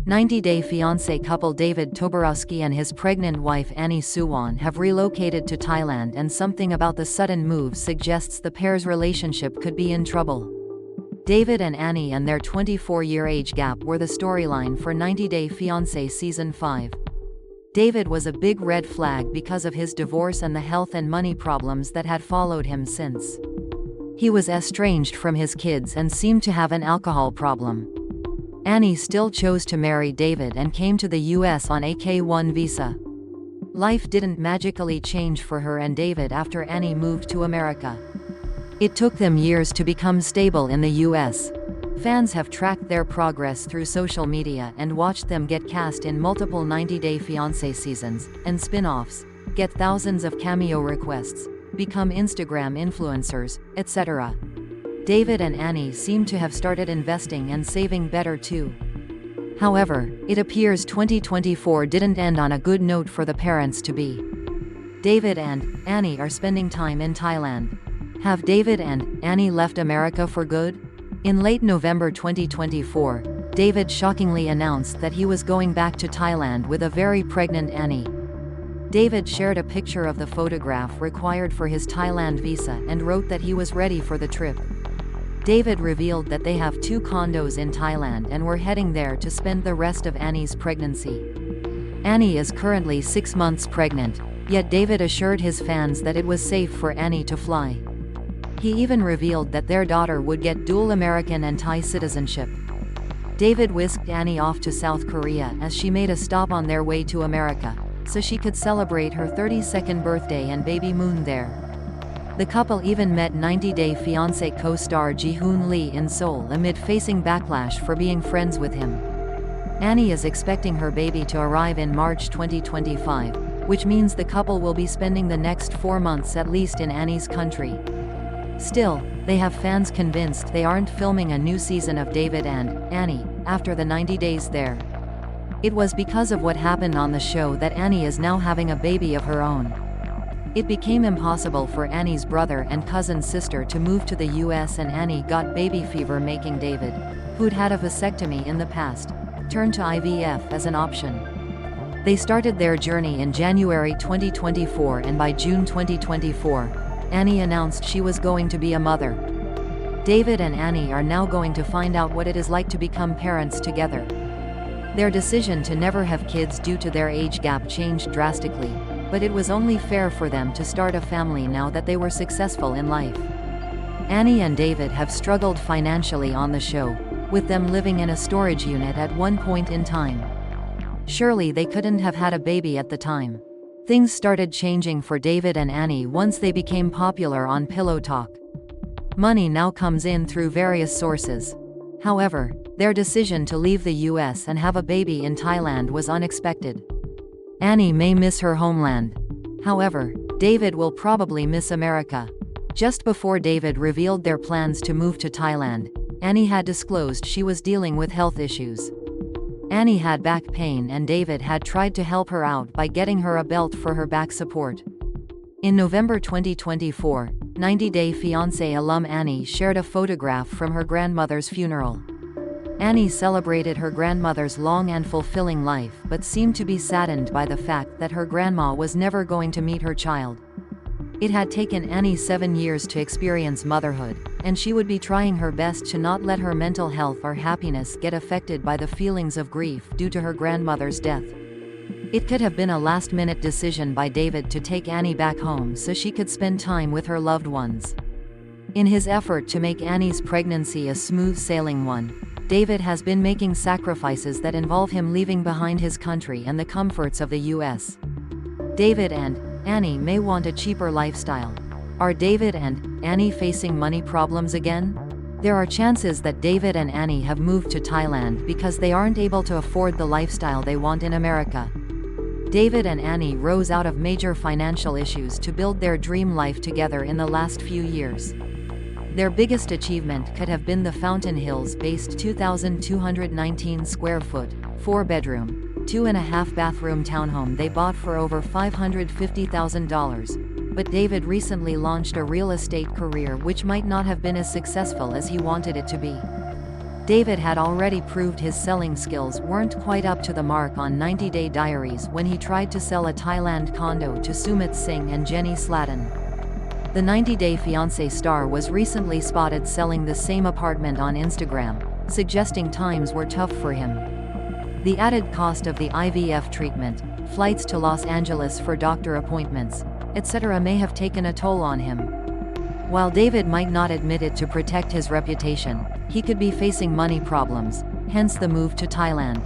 90-day fiancé couple David Toborowsky and his pregnant wife Annie Suwan have relocated to Thailand, and something about the sudden move suggests the pair's relationship could be in trouble. David and Annie and their 24-year age gap were the storyline for 90-day fiancé Season 5. David was a big red flag because of his divorce and the health and money problems that had followed him since. He was estranged from his kids and seemed to have an alcohol problem. Annie still chose to marry David and came to the US on a K-1 visa. Life didn't magically change for her and David after Annie moved to America. It took them years to become stable in the US. Fans have tracked their progress through social media and watched them get cast in multiple 90-day fiancé seasons and spin-offs, get thousands of cameo requests, become Instagram influencers, etc. David and Annie seem to have started investing and saving better too. However, it appears 2024 didn't end on a good note for the parents-to-be. David and Annie are spending time in Thailand. Have David and Annie left America for good? In late November 2024, David shockingly announced that he was going back to Thailand with a very pregnant Annie. David shared a picture of the photograph required for his Thailand visa and wrote that he was ready for the trip. David revealed that they have 2 condos in Thailand and were heading there to spend the rest of Annie's pregnancy. Annie is currently 6 months pregnant, yet David assured his fans that it was safe for Annie to fly. He even revealed that their daughter would get dual American and Thai citizenship. David whisked Annie off to South Korea as she made a stop on their way to America, so she could celebrate her 32nd birthday and baby Moon there. The couple even met 90-day fiancé co-star Ji-hoon Lee in Seoul amid facing backlash for being friends with him. Annie is expecting her baby to arrive in March 2025, which means the couple will be spending the next 4 months at least in Annie's country. Still, they have fans convinced they aren't filming a new season of David and Annie after the 90 days there. It was because of what happened on the show that Annie is now having a baby of her own. It became impossible for Annie's brother and cousin sister to move to the US, and Annie got baby fever, making David, who'd had a vasectomy in the past, turn to IVF as an option. They started their journey in January 2024, and by June 2024, Annie announced she was going to be a mother. David and Annie are now going to find out what it is like to become parents together. Their decision to never have kids due to their age gap changed drastically, but it was only fair for them to start a family now that they were successful in life. Annie and David have struggled financially on the show, with them living in a storage unit at one point in time. Surely they couldn't have had a baby at the time. Things started changing for David and Annie once they became popular on Pillow Talk. Money now comes in through various sources. However, their decision to leave the US and have a baby in Thailand was unexpected. Annie may miss her homeland. However, David will probably miss America. Just before David revealed their plans to move to Thailand, Annie had disclosed she was dealing with health issues. Annie had back pain, and David had tried to help her out by getting her a belt for her back support. In November 2024, 90-day fiancé alum Annie shared a photograph from her grandmother's funeral. Annie celebrated her grandmother's long and fulfilling life, but seemed to be saddened by the fact that her grandma was never going to meet her child. It had taken Annie 7 years to experience motherhood, and she would be trying her best to not let her mental health or happiness get affected by the feelings of grief due to her grandmother's death. It could have been a last-minute decision by David to take Annie back home so she could spend time with her loved ones. In his effort to make Annie's pregnancy a smooth-sailing one, David has been making sacrifices that involve him leaving behind his country and the comforts of the US. David and Annie may want a cheaper lifestyle. Are David and Annie facing money problems again? There are chances that David and Annie have moved to Thailand because they aren't able to afford the lifestyle they want in America. David and Annie rose out of major financial issues to build their dream life together in the last few years. Their biggest achievement could have been the Fountain Hills-based 2,219 square foot, 4-bedroom, 2.5-bathroom townhome they bought for over $550,000. But David recently launched a real estate career which might not have been as successful as he wanted it to be. David had already proved his selling skills weren't quite up to the mark on 90-Day Diaries when he tried to sell a Thailand condo to Sumit Singh and Jenny Slatin. The 90-Day Fiancé star was recently spotted selling the same apartment on Instagram, suggesting times were tough for him. The added cost of the IVF treatment, flights to Los Angeles for doctor appointments, etc. may have taken a toll on him. While David might not admit it to protect his reputation, he could be facing money problems, hence the move to Thailand.